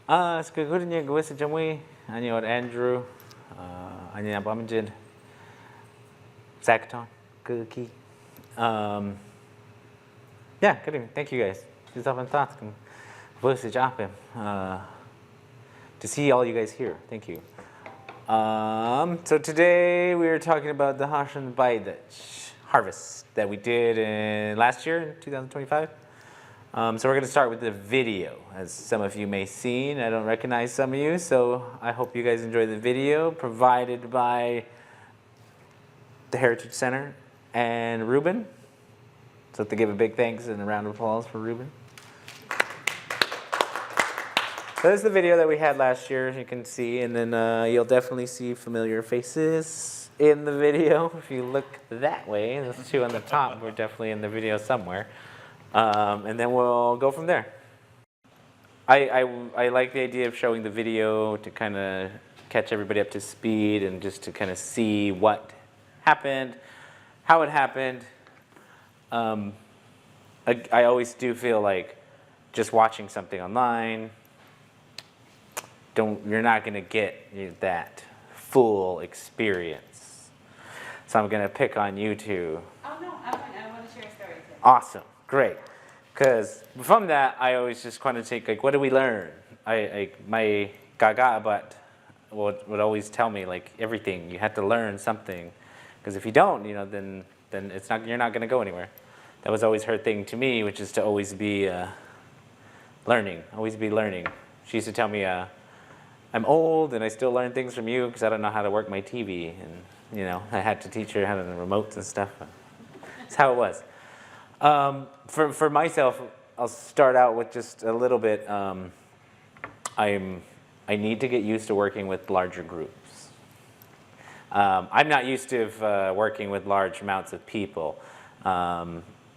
Сегодня говорится мы, они от Andrew, они напомнят Zacton, Cookie. Yeah, good evening. Thank you guys. It's fantastic. Versus Japan. To see all you guys here. Thank you. So today we are talking about the Hashan Bahithaj harvest that we did last year in 2025. So we're going to start with the video, as some of you may have seen. I don't recognize some of you, so I hope you guys enjoy the video provided by the Heritage Center and Ruben. So to give a big thanks and a round of applause for Ruben. So this is the video that we had last year, as you can see, and then you'll definitely see familiar faces in the video. If you look that way, those two on the top, we're definitely in the video somewhere. And then we'll go from there. I like the idea of showing the video to kind of catch everybody up to speed and just to kind of see what happened, how it happened. I always do feel like just watching something online, you're not going to get that full experience. So I'm going to pick on you two. Oh no, I want to share a story too. Awesome, great. Because from that, I always just want to take, like, what do we learn? My gaga butt would always tell me, like, everything. You have to learn something. Because if you don't, then you're not going to go anywhere. That was always her thing to me, which is to always be learning, always be learning. She used to tell me, I'm old and I still learn things from you because I don't know how to work my TV. And, I had to teach her how to the remotes and stuff. That's how it was. For myself, I'll start out with just a little bit. I need to get used to working with larger groups. I'm not used to working with large amounts of people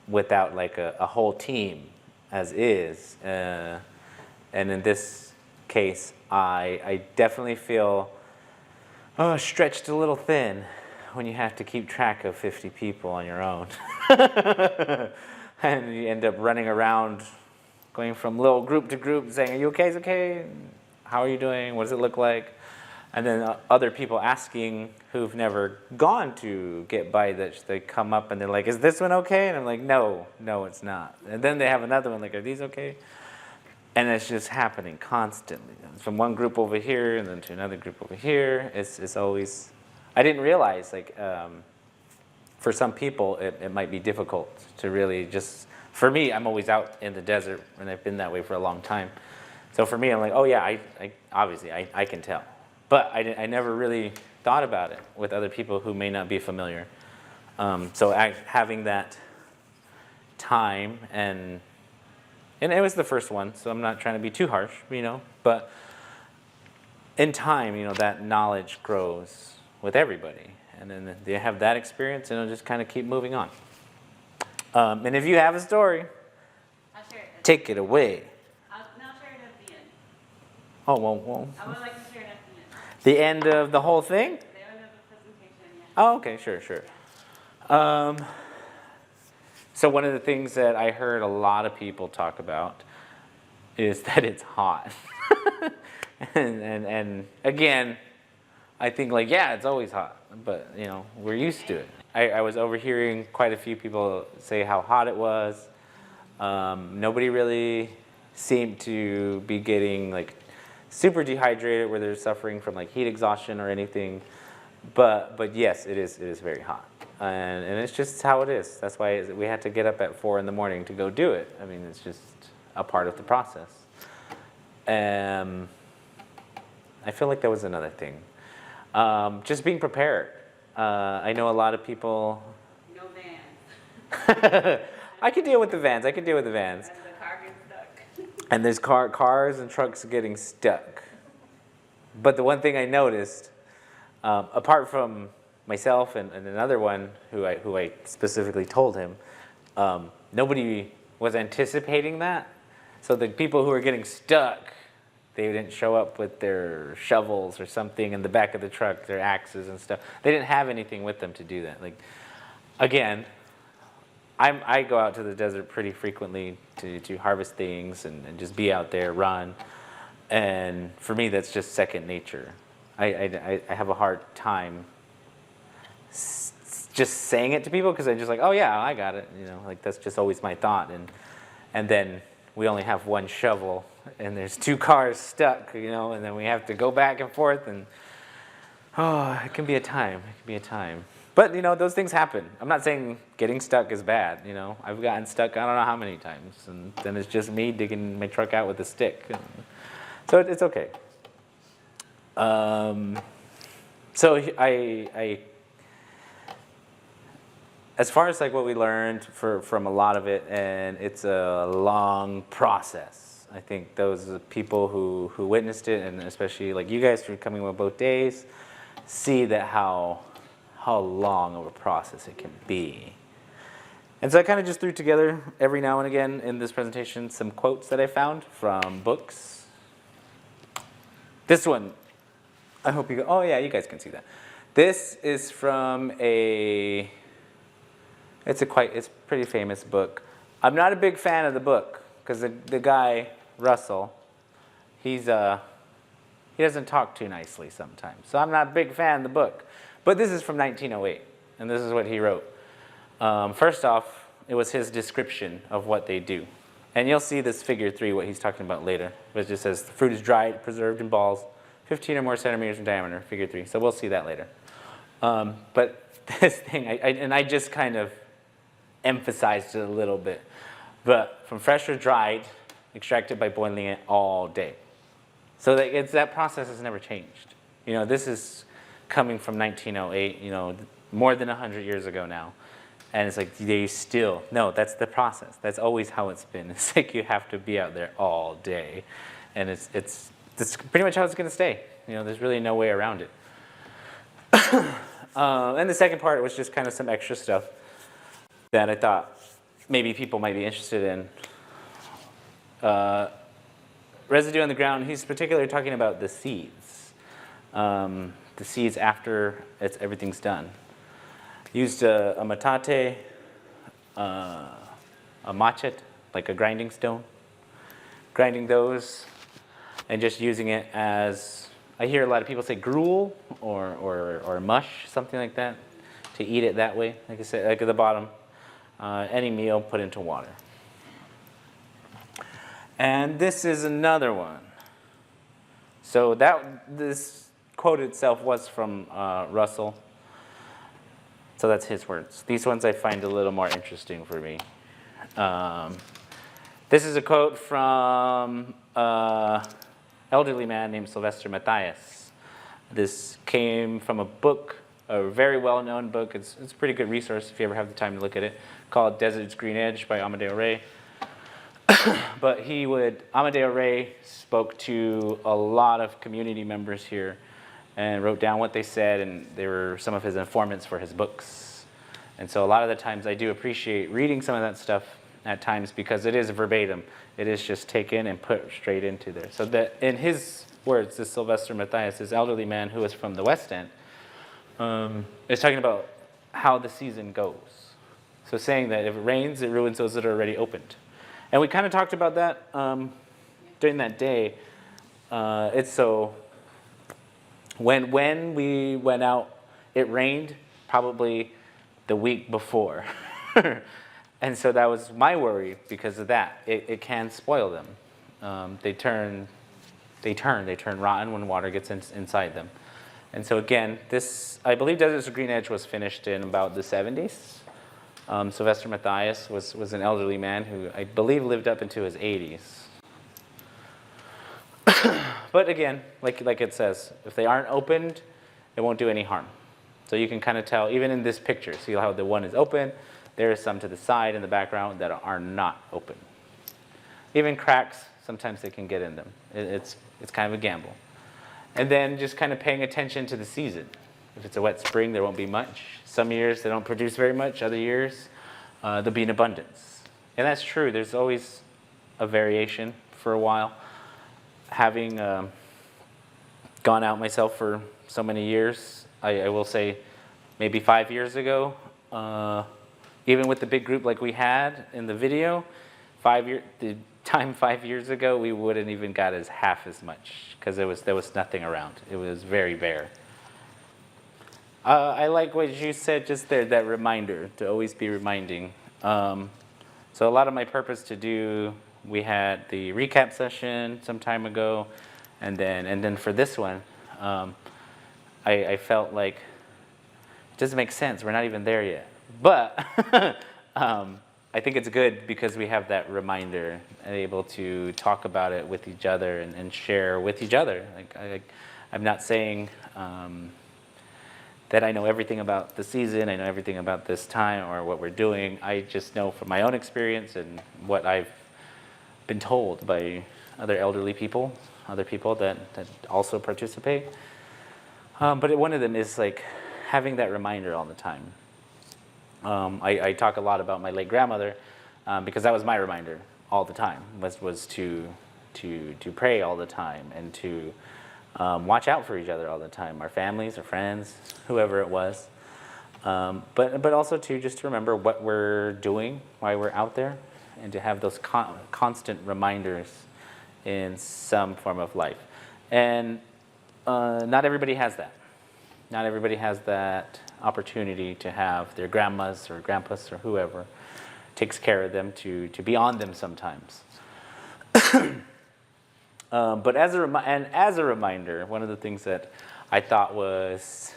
without like a whole team as is. And in this case, I definitely feel stretched a little thin when you have to keep track of 50 people on your own. And you end up running around, going from little group to group, saying, are you okay? Is it okay? How are you doing? What does it look like? And then other people asking who've never gone to get Bahithaj, they come up and they're like, is this one okay? And I'm like, no, it's not. And then they have another one, like, are these okay? And it's just happening constantly. From one group over here and then to another group over here. It's always, I didn't realize, like, for some people, it might be difficult to really just, for me, I'm always out in the desert, and I've been that way for a long time. So for me, I'm like, oh yeah, I obviously, I can tell. But I never really thought about it with other people who may not be familiar. So having that time, and it was the first one, so I'm not trying to be too harsh, but in time, that knowledge grows with everybody. And then they have that experience, and it'll just kind of keep moving on. And if you have a story, I'll share it. take it away. I'll share it at the end. Oh, well. I would like to share it at the end. The end of the whole thing? The end of the presentation, yeah. Oh, okay, sure. So one of the things that I heard a lot of people talk about is that it's hot. and again, I think, like, yeah, it's always hot, but, we're used to it. I was overhearing quite a few people say how hot it was. Nobody really seemed to be getting, like, super dehydrated where they're suffering from, like, heat exhaustion or anything. But yes, it is very hot. And it's just how it is. That's why we had to get up at 4 in the morning to go do it. I mean, it's just a part of the process. I feel like that was another thing. Just being prepared. I know a lot of people. No vans. I could deal with the vans. And the car gets stuck. And there's cars and trucks getting stuck. But the one thing I noticed, apart from myself and another one who I specifically told him, nobody was anticipating that. So the people who were getting stuck, they didn't show up with their shovels or something in the back of the truck, their axes and stuff. They didn't have anything with them to do that. Like, again, I go out to the desert pretty frequently to harvest things and just be out there, run. And for me, that's just second nature. I have a hard time just saying it to people because I'm just like, oh yeah, I got it. You know, like that's just always my thought. And then we only have one shovel, and there's 2 cars stuck. You know, and then we have to go back and forth, and oh, it can be a time. It can be a time. But you know, those things happen. I'm not saying getting stuck is bad. You know, I've gotten stuck I don't know how many times, and then it's just me digging my truck out with a stick. So it's okay. So I as far as like what we learned from a lot of it, and it's a long process. I think those people who witnessed it, and especially like you guys who are coming with both days, see that how long of a process it can be. And so I kind of just threw together every now and again in this presentation some quotes that I found from books. This one, I hope you go, oh yeah, you guys can see that. This is from it's a pretty famous book. I'm not a big fan of the book because the guy, Russell, he doesn't talk too nicely sometimes. So I'm not a big fan of the book. But this is from 1908, and this is what he wrote. First off, it was his description of what they do. And you'll see this figure 3, what he's talking about later. But it just says, the fruit is dried, preserved in balls, 15 or more centimeters in diameter, figure 3. So we'll see that later. But this thing, I just kind of emphasized it a little bit. But from fresh or dried, extracted by boiling it all day. So that process has never changed. You know, this is coming from 1908, you know, more than 100 years ago now. And it's like, no, that's the process. That's always how it's been. It's like you have to be out there all day. And it's pretty much how it's going to stay. You know, there's really no way around it. And the second part was just kind of some extra stuff that I thought maybe people might be interested in. Residue on the ground, he's particularly talking about the seeds. The seeds after everything's done. Used a metate, a machet, like a grinding stone. Grinding those and just using it as, I hear a lot of people say gruel or mush, something like that, to eat it that way. Like I said, like at the bottom, any meal put into water. And this is another one. So this quote itself was from Russell. So that's his words. These ones I find a little more interesting for me. This is a quote from an elderly man named Sylvester Matthias. This came from a book, a very well-known book. It's a pretty good resource if you ever have the time to look at it, called Desert's Green Edge by Amadeo Rey. But Amadeo Rey spoke to a lot of community members here and wrote down what they said, and they were some of his informants for his books. And so a lot of the times I do appreciate reading some of that stuff at times because it is verbatim. It is just taken and put straight into there. So that in his words, this Sylvester Matthias, this elderly man who is from the West End, is talking about how the season goes. So saying that if it rains, it ruins those that are already opened. And we kind of talked about that during that day. It's so when we went out, it rained probably the week before. And so that was my worry because of that. It can spoil them. They turn rotten when water gets inside them. And so again, I believe Desert's Green Edge was finished in about the 70s. Sylvester Matthias was an elderly man who I believe lived up into his 80s. But again, like it says, if they aren't opened, it won't do any harm. So you can kind of tell, even in this picture, see how the one is open, there is some to the side in the background that are not open. Even cracks, sometimes they can get in them. It's kind of a gamble. And then just kind of paying attention to the season. If it's a wet spring, there won't be much. Some years they don't produce very much. Other years, there'll be an abundance. And that's true. There's always a variation for a while. Having gone out myself for so many years, I will say maybe 5 years ago, even with the big group like we had in the video, 10 time 5 years ago, we wouldn't even got as half as much because there was nothing around. It was very bare. I like what you said just there, that reminder, to always be reminding. So a lot of my purpose to do, we had the recap session some time ago, and then for this one, I felt like it doesn't make sense. We're not even there yet. But I think it's good because we have that reminder and able to talk about it with each other and share with each other. Like I'm not saying that I know everything about the season, I know everything about this time or what we're doing. I just know from my own experience and what I've been told by other elderly people, other people that also participate. But one of them is like having that reminder all the time. I talk a lot about my late grandmother because that was my reminder all the time, was to pray all the time and to watch out for each other all the time, our families, our friends, whoever it was. But also just to remember what we're doing, why we're out there, and to have those constant reminders in some form of life. And not everybody has that. Not everybody has that opportunity to have their grandmas or grandpas or whoever takes care of them to be on them sometimes. But as a reminder, one of the things that I thought was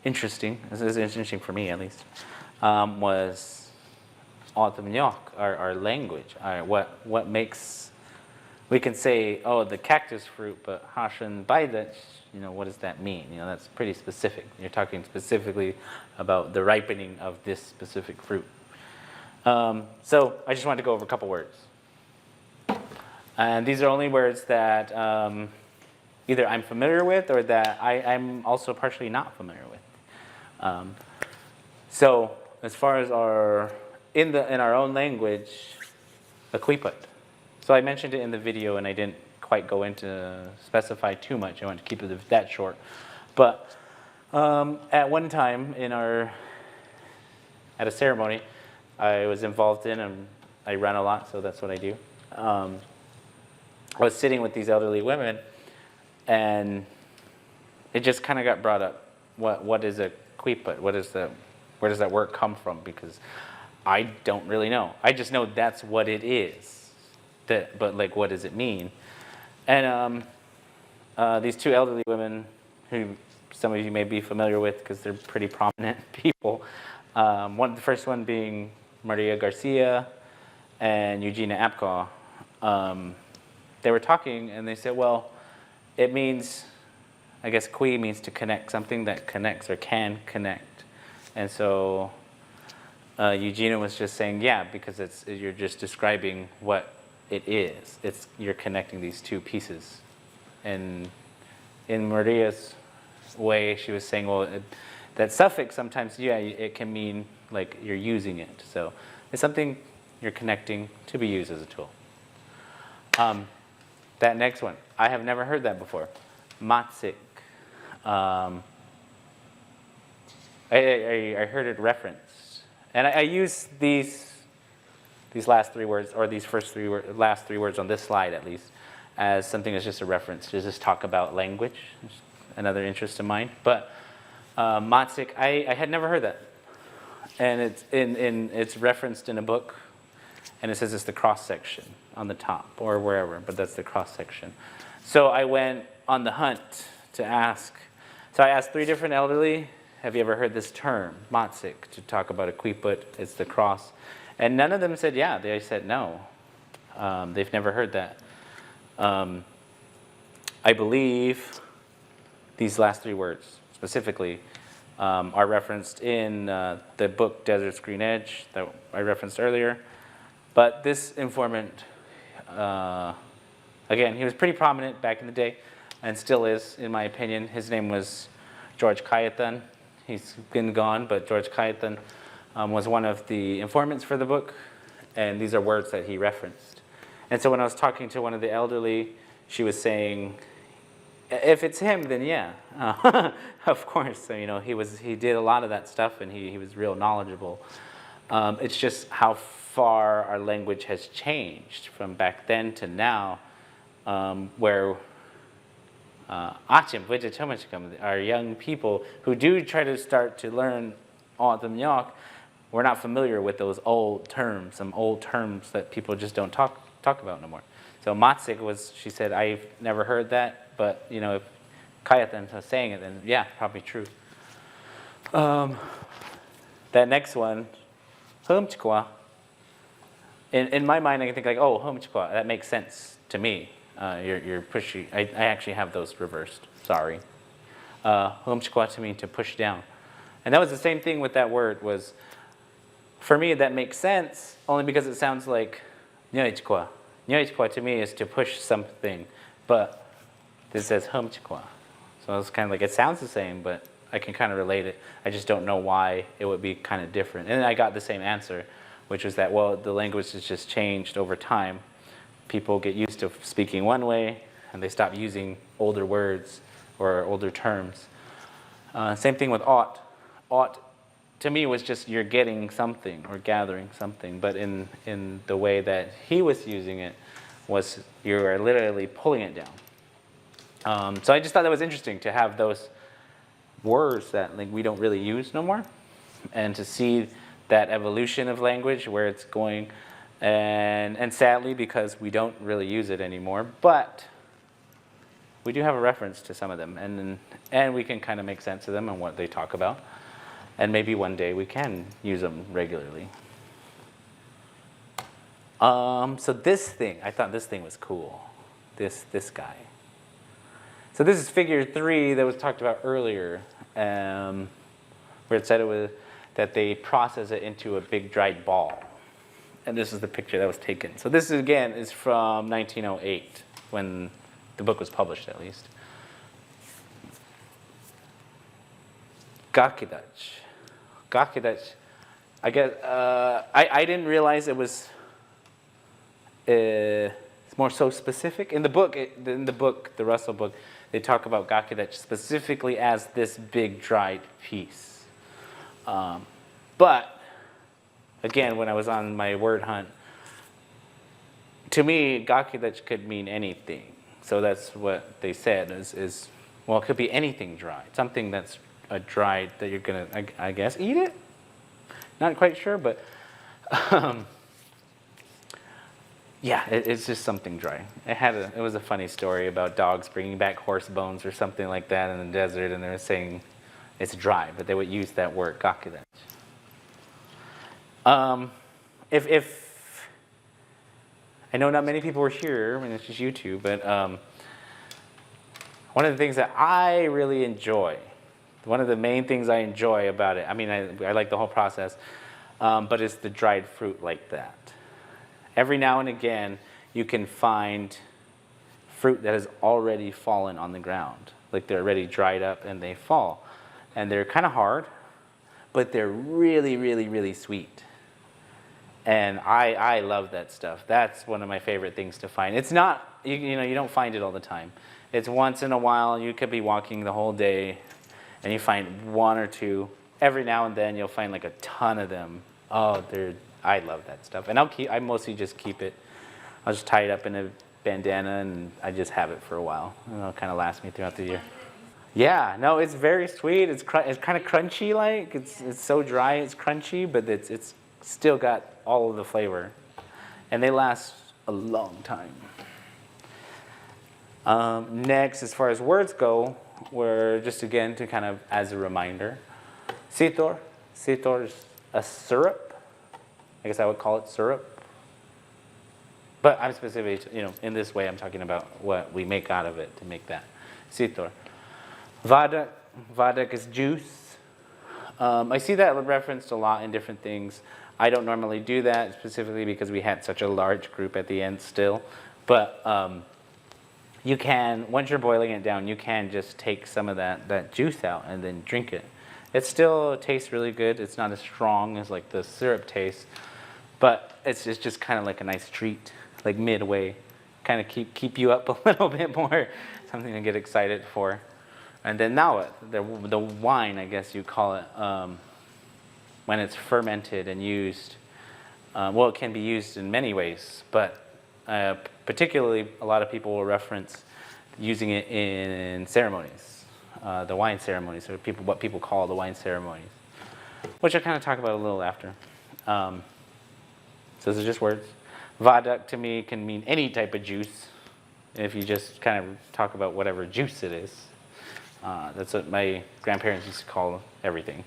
interesting, this is interesting for me at least, was our language. What makes, we can say, oh, the cactus fruit, but Hashan Bahithaj, what does that mean? That's pretty specific. You're talking specifically about the ripening of this specific fruit. So I just wanted to go over a couple words. And these are only words that either I'm familiar with or that I'm also partially not familiar with. So as far as in our own language, equipot. So I mentioned it in the video and I didn't quite go into specify too much. I want to keep it that short. But at one time at a ceremony I was involved in, and I run a lot, so that's what I do. I was sitting with these elderly women, and it just kind of got brought up. What is a quiput? Where does that word come from? Because I don't really know. I just know that's what it is. But like, what does it mean? And these two elderly women, who some of you may be familiar with because they're pretty prominent people. The first one being Maria Garcia and Eugenia Apcaw. They were talking and they said, well, it means, I guess qui means to connect, something that connects or can connect. And so Eugenia was just saying, yeah, because you're just describing what it is. You're connecting these two pieces. And in Maria's way, she was saying, well, that suffix sometimes, yeah, it can mean like you're using it. So it's something you're connecting to be used as a tool. That next one, I have never heard that before. Matsik. I heard it referenced. And I use these last three words, or these last three words on this slide at least, as something that's just a reference to just talk about language. Another interest of mine. But Matsik, I had never heard that. And it's referenced in a book, and it says it's the cross section on the top or wherever, but that's the cross section. So I went on the hunt to ask. So I asked 3 different elderly, have you ever heard this term, Matsik, to talk about a quiput, it's the cross. And none of them said yeah, they said no. They've never heard that. I believe these last 3 words specifically are referenced in the book Desert's Green Edge that I referenced earlier. But this informant, again, he was pretty prominent back in the day and still is, in my opinion. His name was George Cayethan. He's been gone, but George Cayethan was one of the informants for the book, and these are words that he referenced. And so when I was talking to one of the elderly, she was saying, if it's him, then yeah, of course. So, he did a lot of that stuff, and he was real knowledgeable. It's just how far our language has changed from back then to now, where our young people who do try to start to learn Ottomyok, we're not familiar with those old terms, some old terms that people just don't talk about no more. So Matsik she said, I've never heard that, but if Kayatan was saying it, then yeah, probably true. That next one, Humchkwa. In my mind, I can think like, oh, Humchkwa, that makes sense to me. You're pushy. I actually have those reversed. Sorry. Humchkwa to me to push down. And that was the same thing with that word was, for me, that makes sense only because it sounds like Nyoichkwa. Nyoichkwa to me is to push something, but this says Humchkwa. So it's kind of like, it sounds the same, but I can kind of relate it. I just don't know why it would be kind of different. And then I got the same answer, which was that, well, the language has just changed over time. People get used to speaking one way, and they stop using older words or older terms. Same thing with ought. Ought, to me, was just you're getting something or gathering something. But in the way that he was using it was you are literally pulling it down. So I just thought that was interesting to have those words that we don't really use no more, and to see that evolution of language, where it's going. And sadly, because we don't really use it anymore, but we do have a reference to some of them, and we can kind of make sense of them and what they talk about. And maybe one day we can use them regularly. So this thing, I thought this thing was cool. This guy. So this is figure 3 that was talked about earlier, where it said that they process it into a big dried ball. And this is the picture that was taken. So this, again, is from 1908, when the book was published, at least. Gakidach. Gakidach. I guess I didn't realize it was more so specific. In the book, the Russell book, they talk about Gakidach specifically as this big dried piece. But again, when I was on my word hunt, to me, Gakidach could mean anything. So that's what they said is well, it could be anything dried. Something that's dried that you're going to, I guess, eat it? Not quite sure, but yeah, it's just something dry. It was a funny story about dogs bringing back horse bones or something like that in the desert, and they were saying it's dry, but they would use that word, Gakidach. If I know not many people were here, I mean, it's just YouTube, but one of the things that I really enjoy, one of the main things I enjoy about it, I mean, I like the whole process, but it's the dried fruit like that. Every now and again, you can find fruit that has already fallen on the ground, like they're already dried up and they fall. And they're kind of hard, but they're really, really, really sweet. And I love that stuff. That's one of my favorite things to find. It's not, you don't find it all the time. It's once in a while. You could be walking the whole day and you find one or two. Every now and then you'll find like a ton of them. Oh, I love that stuff. And I mostly just keep it. I'll just tie it up in a bandana and I just have it for a while. And it'll kind of last me throughout the year. Yeah, no, it's very sweet. It's kind of crunchy like. It's so dry, it's crunchy, but it's still got all of the flavor. And they last a long time. Next, as far as words go, we're just again to kind of as a reminder. Sitor. Sitor is a syrup. I guess I would call it syrup. But I'm specifically, in this way I'm talking about what we make out of it to make that. Sitor. Vadak. Vadak is juice. I see that referenced a lot in different things. I don't normally do that specifically because we had such a large group at the end still. But you can, once you're boiling it down, you can just take some of that juice out and then drink it. It still tastes really good. It's not as strong as like the syrup taste, but it's just kind of like a nice treat, like midway, kind of keep you up a little bit more, something to get excited for. And then now the wine, I guess you call it, when it's fermented and used, Well, it can be used in many ways, but particularly a lot of people will reference using it in ceremonies, the wine ceremonies, or what people call the wine ceremonies, which I'll kind of talk about a little after. So those are just words. Voduk to me can mean any type of juice, if you just kind of talk about whatever juice it is. That's what my grandparents used to call everything.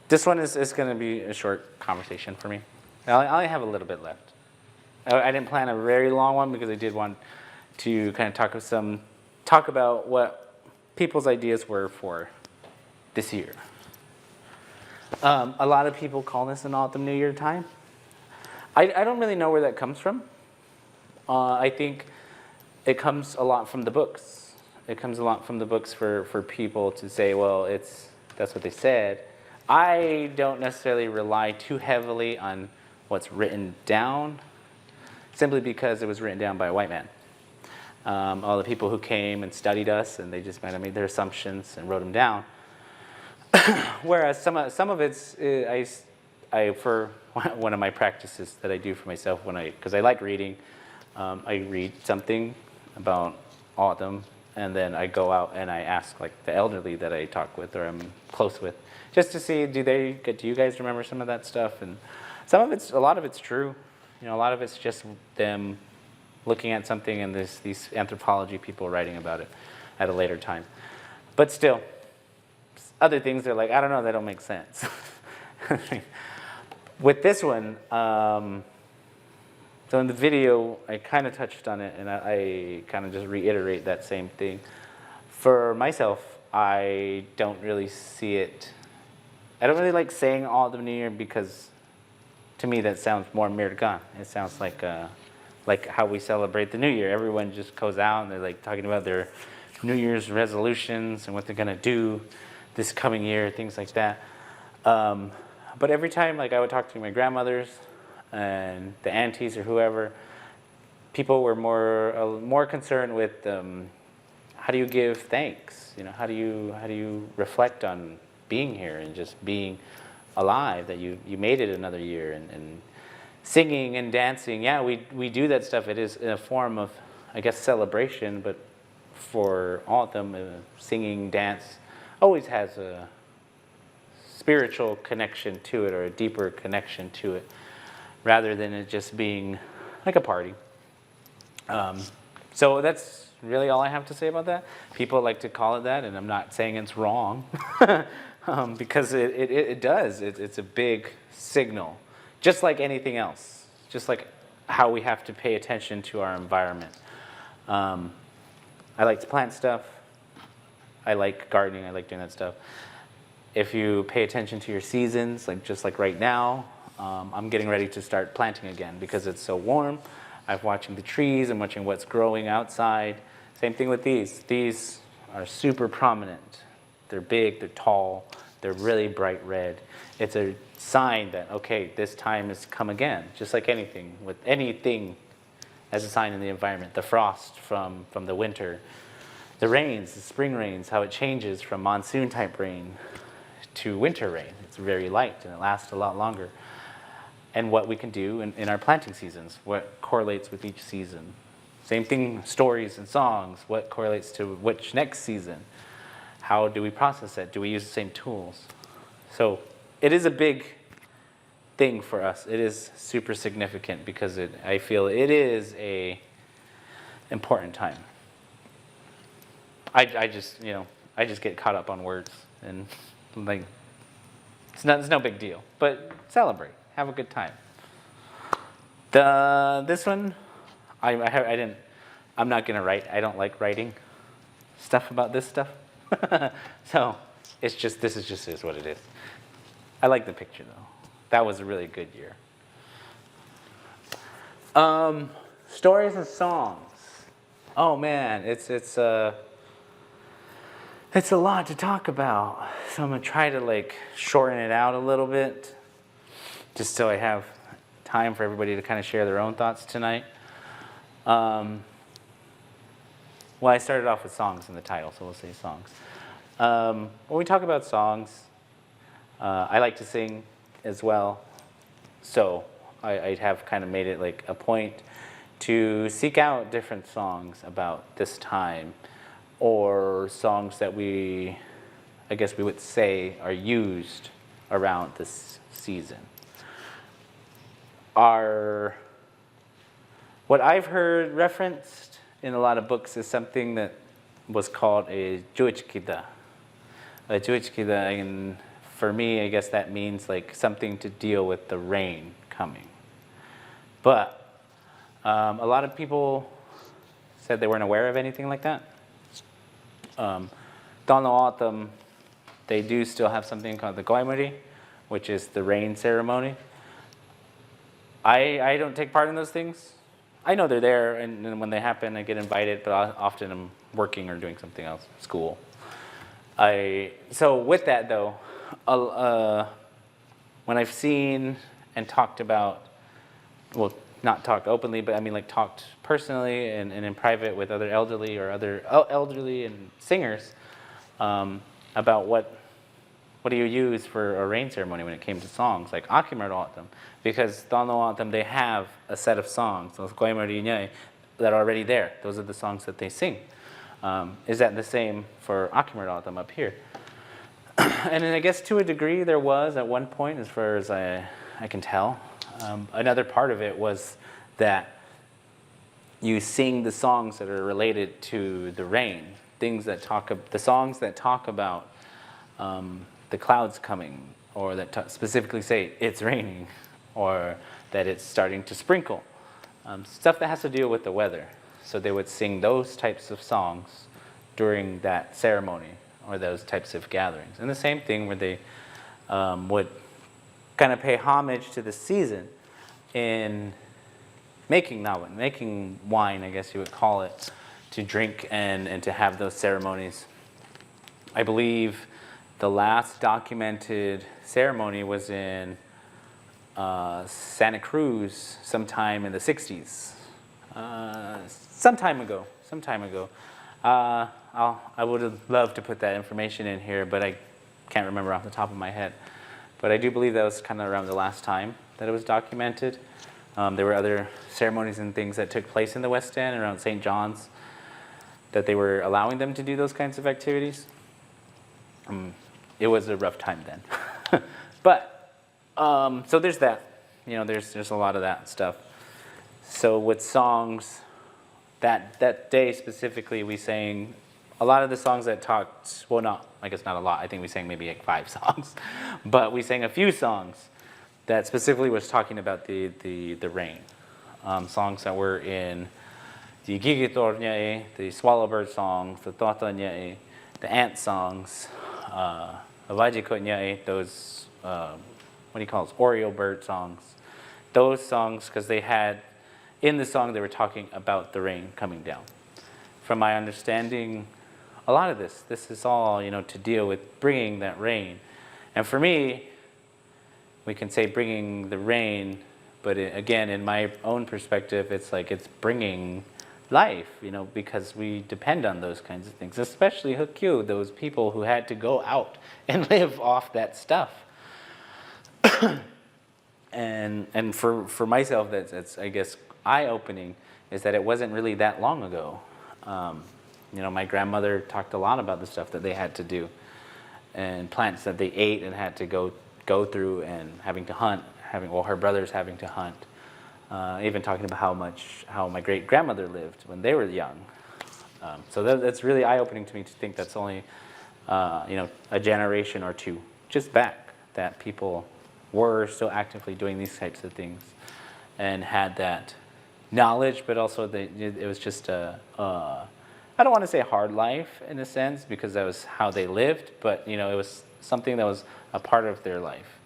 This one is going to be a short conversation for me. I only have a little bit left. I didn't plan a very long one because I did want to kind of talk about what people's ideas were for this year. A lot of people call this an autumn New Year time. I don't really know where that comes from. I think it comes a lot from the books. It comes a lot from the books for people to say, well, that's what they said. I don't necessarily rely too heavily on what's written down, simply because it was written down by a white man. All the people who came and studied us, and they just might have made their assumptions and wrote them down. Whereas some of it's, for one of my practices that I do for myself, because I like reading, I read something about autumn, and then I go out and I ask like the elderly that I talk with or I'm close with, just to see, do you guys remember some of that stuff? And a lot of it's true. A lot of it's just them looking at something and there's these anthropology people writing about it at a later time. But still, other things are like, I don't know, they don't make sense. With this one, so in the video, I kind of touched on it, and I kind of just reiterate that same thing. For myself, I don't really see it. I don't really like saying Autumn New Year because, to me, that sounds more American. It sounds like how we celebrate the New Year. Everyone just goes out and they're like talking about their New Year's resolutions and what they're gonna do this coming year, things like that. But every time, like I would talk to my grandmothers and the aunties or whoever, people were more concerned with how do you give thanks? How do you reflect on being here and just being alive, that you made it another year, and singing and dancing. Yeah, we do that stuff. It is in a form of, I guess, celebration, but for all of them, singing, dance always has a spiritual connection to it, or a deeper connection to it, rather than it just being like a party. So that's really all I have to say about that. People like to call it that, and I'm not saying it's wrong, because it does. It's a big signal, just like anything else, just like how we have to pay attention to our environment. I like to plant stuff. I like gardening. I like doing that stuff. If you pay attention to your seasons, just like right now, I'm getting ready to start planting again because it's so warm. I'm watching the trees. I'm watching what's growing outside. Same thing with these. These are super prominent. They're big, they're tall, they're really bright red. It's a sign that, okay, this time has come again, just like anything. With anything as a sign in the environment, the frost from the winter, the rains, the spring rains, how it changes from monsoon type rain to winter rain. It's very light and it lasts a lot longer. And what we can do in our planting seasons, what correlates with each season. Same thing, stories and songs, what correlates to which next season. How do we process it? Do we use the same tools? So it is a big thing for us. It is super significant because I feel it is a important time. I just get caught up on words and like it's no big deal. But celebrate, have a good time. This one, I'm not gonna write. I don't like writing stuff about this stuff. So this is what it is. I like the picture though. That was a really good year. Stories and songs. Oh man, it's a lot to talk about. So I'm gonna try to shorten it out a little bit, just so I have time for everybody to kind of share their own thoughts tonight. Well, I started off with songs in the title, so we'll say songs. When we talk about songs, I like to sing as well, so I have kind of made it like a point to seek out different songs about this time, or songs that I guess we would say, are used around this season. What I've heard referenced in a lot of books is something that was called a juichkida. A juichkida, and for me, I guess that means like something to deal with the rain coming. But a lot of people said they weren't aware of anything like that. Down the autumn, they do still have something called the goemuri, which is the rain ceremony. I don't take part in those things. I know they're there, and when they happen, I get invited, but often I'm working or doing something else, school. So with that, though, when I've seen and talked about, well, not talked openly, but I mean like talked personally and in private with other elderly or other elderly and singers about what do you use for a rain ceremony when it came to songs, like Akimer Autumn, because Dono Autumn, they have a set of songs, those Goemari Nyai, that are already there. Those are the songs that they sing. Is that the same for Akimer Autumn up here? And then I guess to a degree there was at one point, as far as I can tell. Another part of it was that you sing the songs that are related to the rain, the songs that talk about the clouds coming, or that specifically say it's raining, or that it's starting to sprinkle. Stuff that has to deal with the weather. So they would sing those types of songs during that ceremony or those types of gatherings. And the same thing where they would kind of pay homage to the season in making nawan, making wine, I guess you would call it, to drink and to have those ceremonies. I believe the last documented ceremony was in Santa Cruz sometime in the 60s. Some time ago. I would have loved to put that information in here, but I can't remember off the top of my head. But I do believe that was kind of around the last time that it was documented. There were other ceremonies and things that took place in the West End around St. John's that they were allowing them to do those kinds of activities. It was a rough time then. But, so there's that. There's a lot of that stuff. So with songs, that day specifically, we sang a lot of the songs that talked, well, I guess not a lot. I think we sang maybe like 5 songs. But we sang a few songs that specifically was talking about the rain. Songs that were in the Gigitor Nyai, the Swallowbird songs, the Tota Nyai, the ant songs, the Vajikot Nyai, those, Oriole bird songs. Those songs, because they had, in the song they were talking about the rain coming down. From my understanding, a lot of this is all, to deal with bringing that rain. And for me, we can say bringing the rain, but again, in my own perspective, it's like it's bringing life, because we depend on those kinds of things, especially Hukyu, those people who had to go out and live off that stuff. And for myself, that's I guess eye-opening, is that it wasn't really that long ago. My grandmother talked a lot about the stuff that they had to do, and plants that they ate and had to go through, and having to hunt, her brothers having to hunt. Even talking about how my great-grandmother lived when they were young. So that's really eye-opening to me to think that's only, a generation or two just back that people were still actively doing these types of things and had that knowledge, but also it was just I don't want to say hard life in a sense, because that was how they lived, but it was something that was a part of their life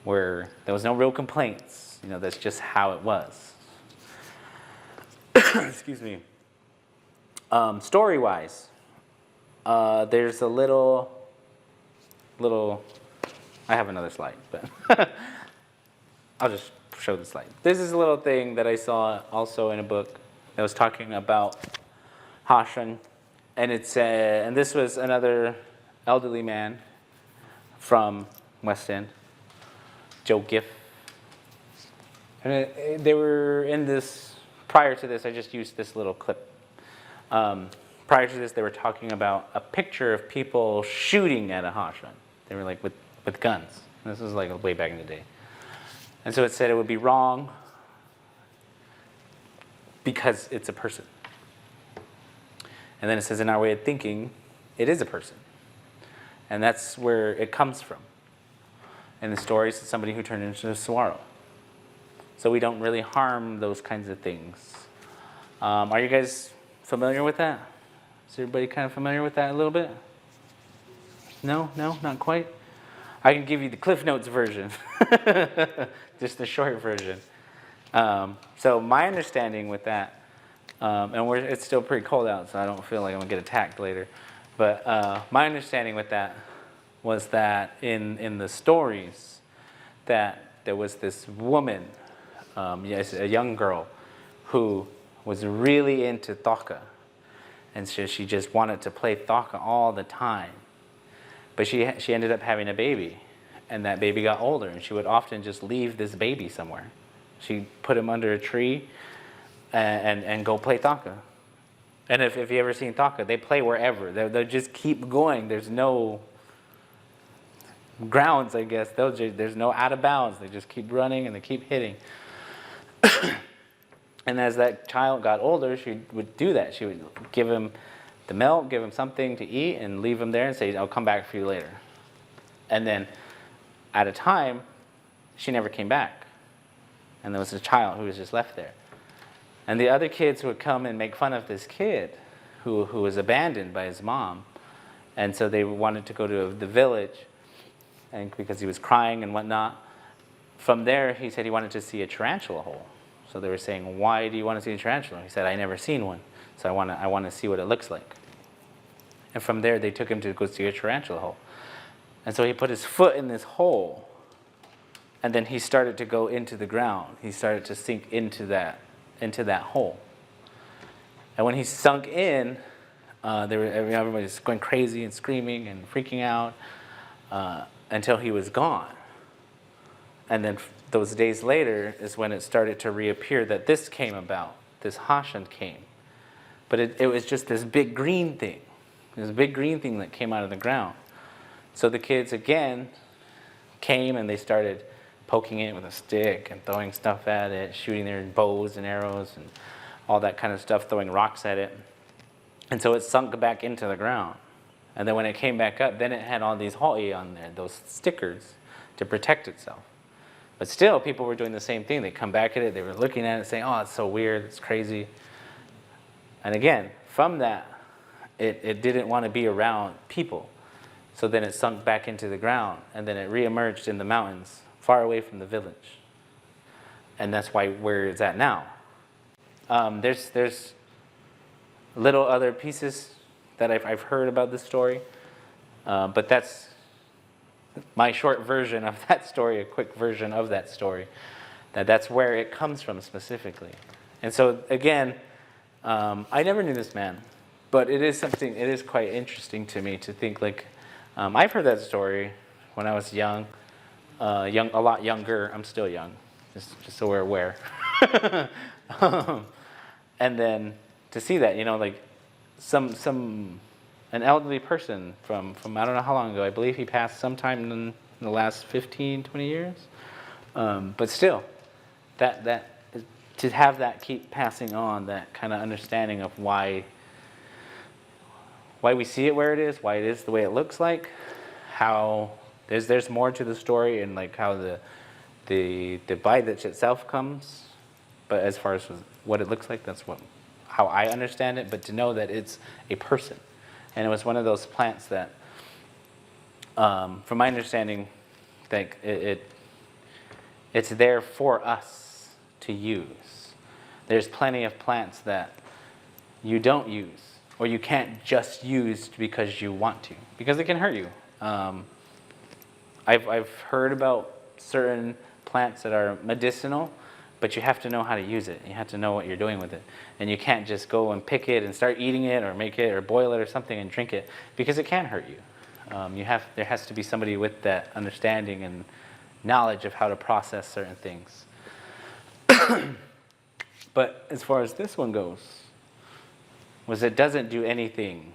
where there was no real complaints. That's just how it was. Excuse me. Story-wise, there's a little. I have another slide, but I'll just show the slide. This is a little thing that I saw also in a book that was talking about Hashan, and and this was another elderly man from West End. Joe Giff. And they were in this, prior to this, I just used this little clip. Prior to this, they were talking about a picture of people shooting at a Hashan. They were like with guns. This was like way back in the day. And so it said it would be wrong because it's a person. And then it says in our way of thinking, it is a person. And that's where it comes from. In the stories, it's somebody who turned into a saguaro. So we don't really harm those kinds of things. Are you guys familiar with that? Is everybody kind of familiar with that a little bit? No, not quite? I can give you the Cliff Notes version, just the short version. So my understanding with that, and it's still pretty cold out, so I don't feel like I'm going to get attacked later. But my understanding with that was that in the stories that there was this woman, a young girl, who was really into thaka. And so she just wanted to play thaka all the time. But she ended up having a baby. And that baby got older. And she would often just leave this baby somewhere. She'd put him under a tree and go play thaka. And if you ever seen thaka, they play wherever. They'll just keep going. There's no grounds, I guess. There's no out of bounds. They just keep running and they keep hitting. And as that child got older, she would do that. She would give him the milk, give him something to eat, and leave him there and say, I'll come back for you later. And then at a time, she never came back. And there was a child who was just left there. And the other kids would come and make fun of this kid who was abandoned by his mom. And so they wanted to go to the village and because he was crying and whatnot. From there, he said he wanted to see a tarantula hole. So they were saying, why do you want to see a tarantula? He said, I never seen one, so I want to see what it looks like. And from there, they took him to go see a tarantula hole. And so he put his foot in this hole, and then he started to go into the ground. He started to sink into that hole. And when he sunk in, everybody was going crazy and screaming and freaking out until he was gone. And then those days later is when it started to reappear that this came about. This Hashan came. But it was just this big green thing. This big green thing that came out of the ground. So the kids again came and they started poking it with a stick and throwing stuff at it, shooting their bows and arrows and all that kind of stuff, throwing rocks at it. And so it sunk back into the ground. And then when it came back up, then it had all these ha'i on there, those stickers, to protect itself. But still, people were doing the same thing. They come back at it, they were looking at it, saying, oh, it's so weird, it's crazy. And again, from that, it didn't want to be around people. So then it sunk back into the ground, and then it reemerged in the mountains, far away from the village. And that's where it's at now. There's little other pieces that I've heard about this story, but that's my short version of that story, a quick version of that story. That's where it comes from specifically. And so again, I never knew this man, but it is quite interesting to me to think like, I've heard that story when I was young, a lot younger. I'm still young, just so we're aware. And then to see that, like an elderly person from I don't know how long ago. I believe he passed sometime in the last 15, 20 years. But still, that to have that keep passing on, that kind of understanding of why we see it where it is, why it is the way it looks like, how there's more to the story, and like how the Bahithaj itself comes. But as far as what it looks like, that's how I understand it. But to know that it's a person. And it was one of those plants that, from my understanding, like it's there for us to use. There's plenty of plants that you don't use, or you can't just use because you want to, because it can hurt you. I've heard about certain plants that are medicinal, but you have to know how to use it. You have to know what you're doing with it. And you can't just go and pick it and start eating it or make it or boil it or something and drink it, because it can hurt you. There has to be somebody with that understanding and knowledge of how to process certain things. But as far as this one goes, was it doesn't do anything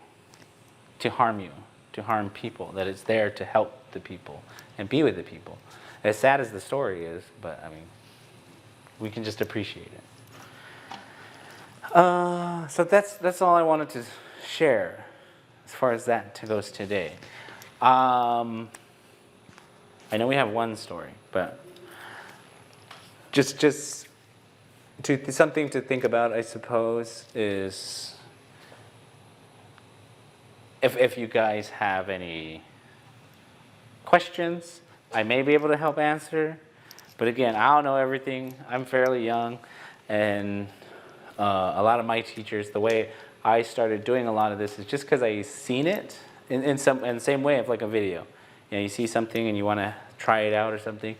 to harm you, to harm people, that it's there to help the people and be with the people. As sad as the story is, but I mean, we can just appreciate it. So that's all I wanted to share as far as that goes today. I know we have one story, but just something to think about, I suppose, is if you guys have any questions, I may be able to help answer. But again, I don't know everything. I'm fairly young, and a lot of my teachers, the way I started doing a lot of this is just because I seen it in the same way of like a video. You know, you see something and you want to try it out or something.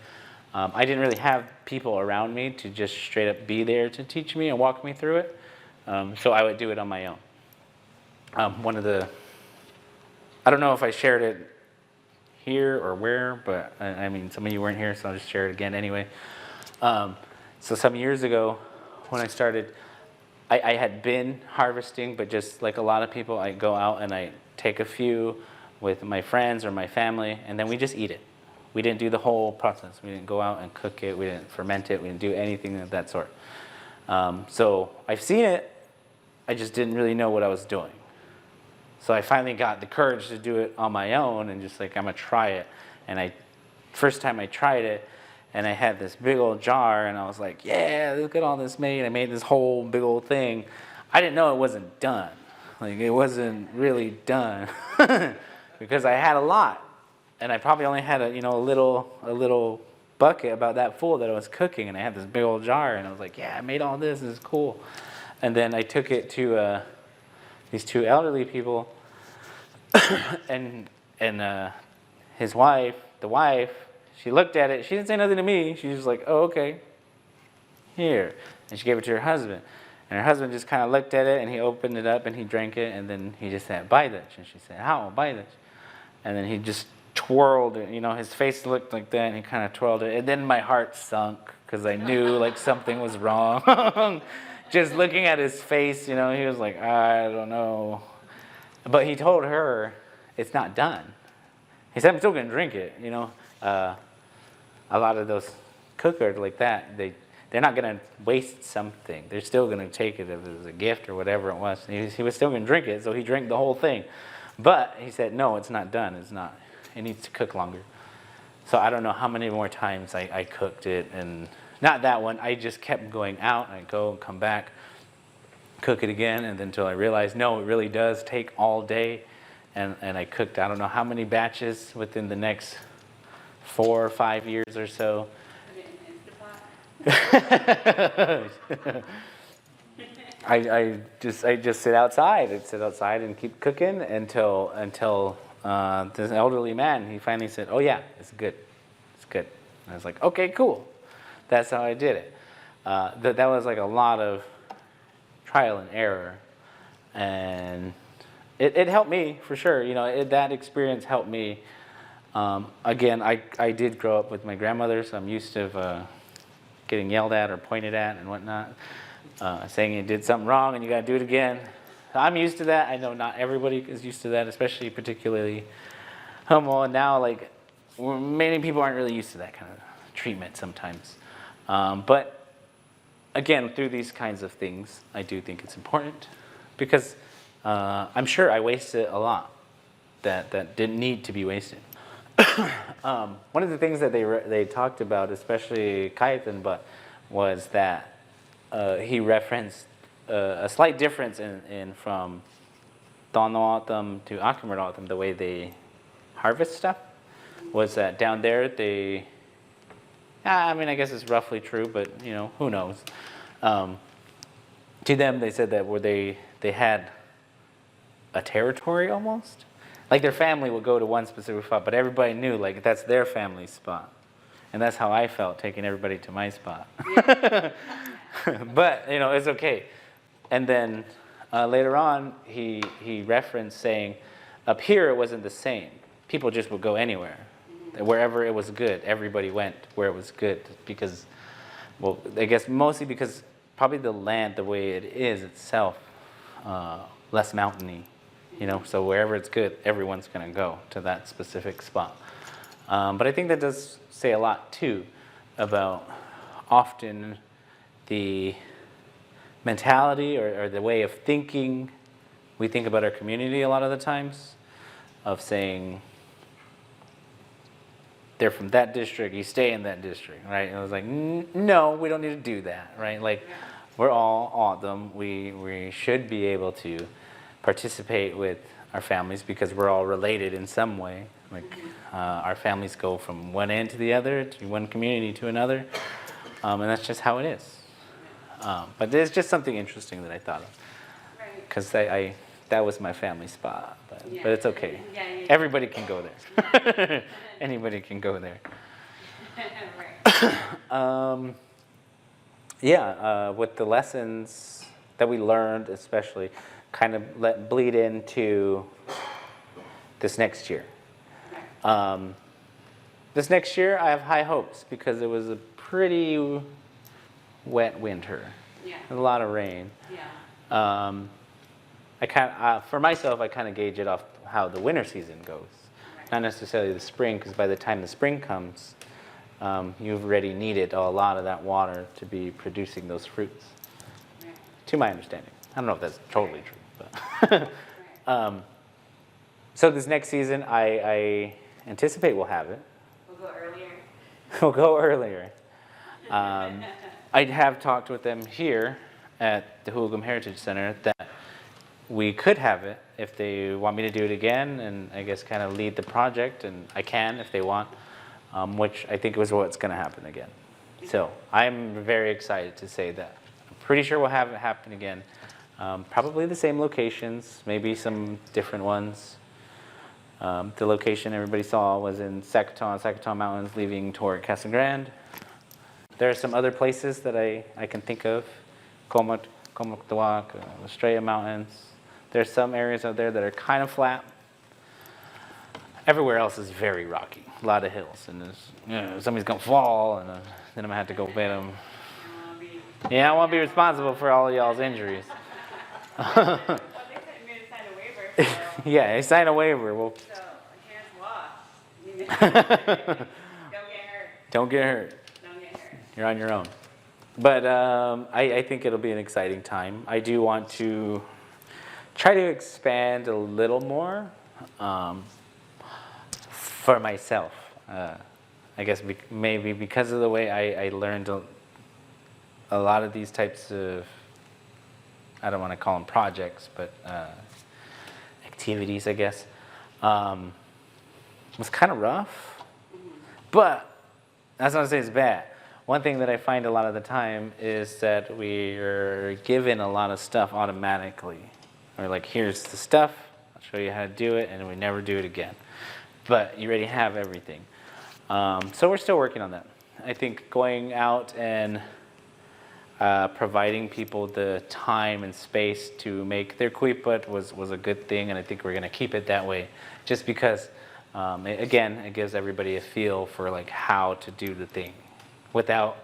I didn't really have people around me to just straight up be there to teach me and walk me through it. So I would do it on my own. I don't know if I shared it here or where, but I mean, some of you weren't here, so I'll just share it again anyway. So some years ago, when I started, I had been harvesting, but just like a lot of people, I go out and I take a few with my friends or my family, and then we just eat it. We didn't do the whole process. We didn't go out and cook it. We didn't ferment it. We didn't do anything of that sort. So I've seen it. I just didn't really know what I was doing. So I finally got the courage to do it on my own and just like, I'm going to try it. And first time I tried it, and I had this big old jar, and I was like, yeah, look at all this made. I made this whole big old thing. I didn't know it wasn't done. Like, it wasn't really done because I had a lot. And I probably only had a little bucket about that full that I was cooking, and I had this big old jar, and I was like, yeah, I made all this. This is cool. And then I took it to these two elderly people, and his wife, she looked at it. She didn't say nothing to me. She was just like, oh, okay, here. And she gave it to her husband. And her husband just kind of looked at it, and he opened it up, and he drank it, and then he just said, Bahithaj. And she said, how, Bahithaj? And then he just twirled it. You know, his face looked like that, and he kind of twirled it. And then my heart sunk, because I knew, like, something was wrong. Just looking at his face, you know, he was like, I don't know. But he told her, it's not done. He said, I'm still going to drink it, you know. A lot of those cookers like that, they're not going to waste something. They're still going to take it if it was a gift or whatever it was. He was still going to drink it, so he drank the whole thing. But he said, no, it's not done. It's not. It needs to cook longer. So I don't know how many more times I cooked it. And not that one. I just kept going out. I'd go and come back, cook it again, and then until I realized, no, it really does take all day. And I cooked I don't know how many batches within the next 4 or 5 years or so. I just sit outside. I'd sit outside and keep cooking until this elderly man, he finally said, oh yeah, it's good. It's good. And I was like, okay, cool. That's how I did it. That was like a lot of trial and error. And it helped me for sure. You know, that experience helped me. Again, I did grow up with my grandmother, so I'm used to getting yelled at or pointed at and whatnot. Saying you did something wrong and you got to do it again. I'm used to that. I know not everybody is used to that, especially particularly homo. And now, like, many people aren't really used to that kind of treatment sometimes. But again, through these kinds of things, I do think it's important because I'm sure I wasted a lot that didn't need to be wasted. One of the things that they talked about, especially Kaiten, but was that he referenced a slight difference in from Tanoatam to Akamarautam, the way they harvest stuff, was that down there I mean, I guess it's roughly true, but you know, who knows? To them, they said that where they had a territory almost. Like their family would go to one specific spot, but everybody knew like that's their family spot. And that's how I felt, taking everybody to my spot. But, you know, it's okay. And then later on, he referenced saying, up here it wasn't the same. people just would go anywhere. Wherever it was good, everybody went where it was good because, well, I guess mostly because probably the land, the way it is itself, less mountainy, you know, so wherever it's good, everyone's going to go to that specific spot. But I think that does say a lot too about often the mentality or the way of thinking we think about our community a lot of the times, of saying they're from that district, you stay in that district, right? And I was like, no, we don't need to do that, right? Like, we're all Awesome. We should be able to participate with our families because we're all related in some way. Like, our families go from one end to the other, to one community to another, and that's just how it is. But there's just something interesting that I thought of, because that was my family spot, but it's okay. Everybody can go there. Anybody can go there. With the lessons that we learned, especially, kind of bleed into this next year. This next year, I have high hopes because it was a pretty wet winter. A lot of rain. For myself, I kind of gauge it off how the winter season goes, not necessarily the spring, because by the time the spring comes, you've already needed a lot of that water to be producing those fruits, to my understanding. I don't know if that's totally true, but so this next season, I anticipate we'll have it. We'll go earlier. We'll go earlier. I have talked with them here at the Huhugam Heritage Center that we could have it if they want me to do it again and I guess kind of lead the project, and I can if they want, which I think was what's going to happen again. So I'm very excited to say that. I'm pretty sure we'll have it happen again. Probably the same locations, maybe some different ones. The location everybody saw was in Sacaton Mountains, leaving toward Casa Grande. There are some other places that I can think of, Comoctawak, Estrella Mountains. There's some areas out there that are kind of flat. Everywhere else is very rocky, a lot of hills, and somebody's gonna fall, and then I'm gonna have to go get them. Yeah, I won't be responsible for all of y'all's injuries. Well, they said you're going to sign a waiver. So, Yeah, I signed a waiver. Well, so hands washed. Don't get hurt. Don't get hurt. You're on your own. But I think it'll be an exciting time. I do want to try to expand a little more for myself. I guess maybe because of the way I learned a lot of these types of, I don't want to call them projects, but activities, I guess, was kind of rough. But that's not to say it's bad. One thing that I find a lot of the time is that we are given a lot of stuff automatically. We're like, here's the stuff, I'll show you how to do it, and we never do it again. But you already have everything. So we're still working on that. I think going out and providing people the time and space to make their kuiput was a good thing, and I think we're going to keep it that way, just because, again, it gives everybody a feel for like how to do the thing, without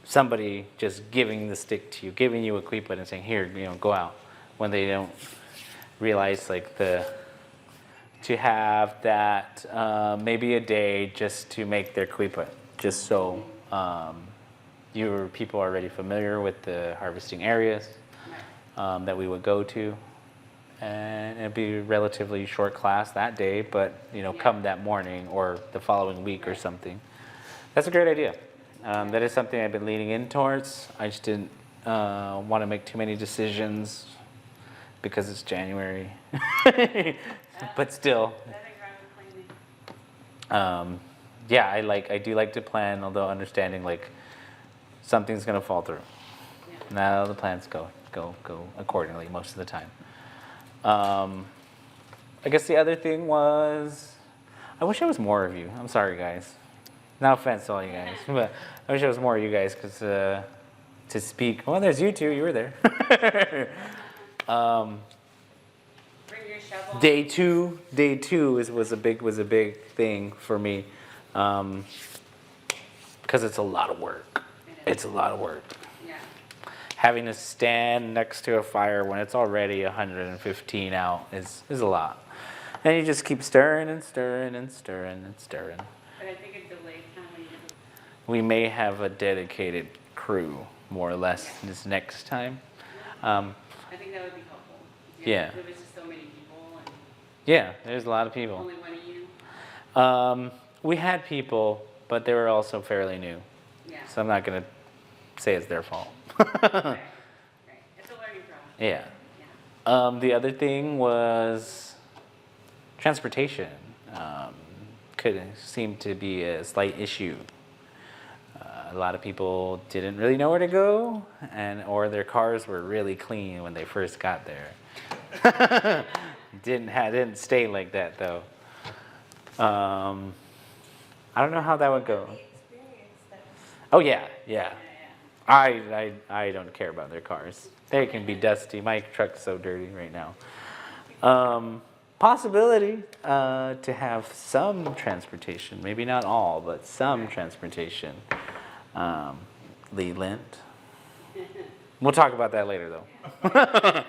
somebody just giving the stick to you, giving you a kuiput and saying, here, go out, when they don't realize like to have that maybe a day just to make their kuiput, just so your people are already familiar with the harvesting areas that we would go to, and it'd be a relatively short class that day, but come that morning or the following week or something. That's a great idea. That is something I've been leaning in towards. I just didn't want to make too many decisions because it's January, but still. I do like to plan, although understanding like something's gonna fall through. Now the plans go accordingly most of the time. I guess the other thing was, I wish there was more of you. I'm sorry, guys. No offense to all you guys, but I wish there was more of you guys because to speak. Well, there's you two. You were there. Bring your shovel. Day two was a big thing for me, because it's a lot of work. It's a lot of work. Yeah. Having to stand next to a fire when it's already 115 out is a lot. And you just keep stirring and stirring and stirring and stirring. But I think a delay kind of. We may have a dedicated crew, more or less, this next time. I think that would be helpful. Yeah. There was just so many people and Yeah, there's a lot of people. only one of you. We had people, but they were also fairly new. Yeah. So I'm not going to say it's their fault. Right. It's a learning process. Yeah. Yeah. The other thing was transportation. Could seem to be a slight issue. A lot of people didn't really know where to go, or their cars were really clean when they first got there. Didn't stay like that though. I don't know how that would go. Oh yeah. I don't care about their cars. They can be dusty. My truck's so dirty right now. Possibility to have some transportation, maybe not all, but some transportation. Leland. We'll talk about that later though. I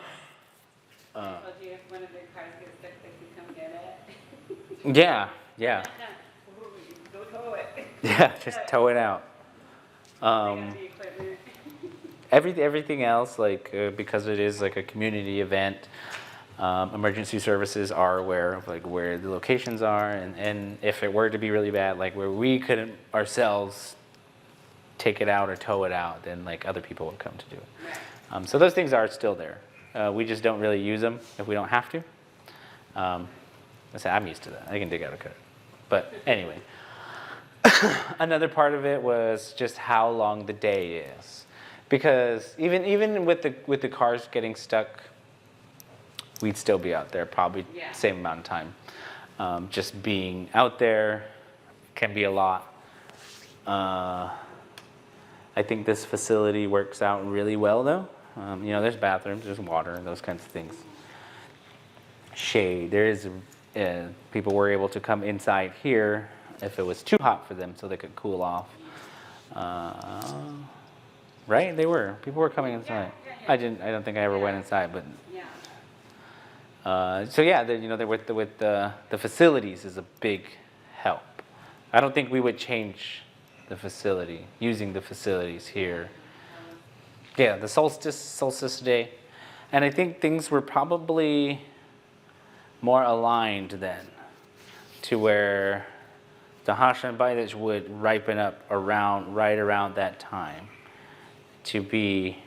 told you if one of their cars gets stuck, they can come get it. Yeah. Go tow it. Yeah, just tow it out. They got the equipment. Everything else, like because it is like a community event, emergency services are aware of like where the locations are, and if it were to be really bad, like where we couldn't ourselves take it out or tow it out, then like other people would come to do it. Right. So those things are still there. We just don't really use them if we don't have to. I say I'm used to that. I can dig out a cut. But anyway, another part of it was just how long the day is, because even with the cars getting stuck, we'd still be out there probably Yeah. same amount of time. Just being out there can be a lot. I think this facility works out really well though. There's bathrooms, there's water, and those kinds of things. Shade, there is, people were able to come inside here if it was too hot for them so they could cool off. Right, people were coming inside. Yeah. I don't think I ever went inside, but. Yeah. So yeah, with the facilities is a big help. I don't think we would change using the facilities here. Yeah, the solstice day. And I think things were probably more aligned then to where the Hashan Bahithaj would ripen up right around that time to be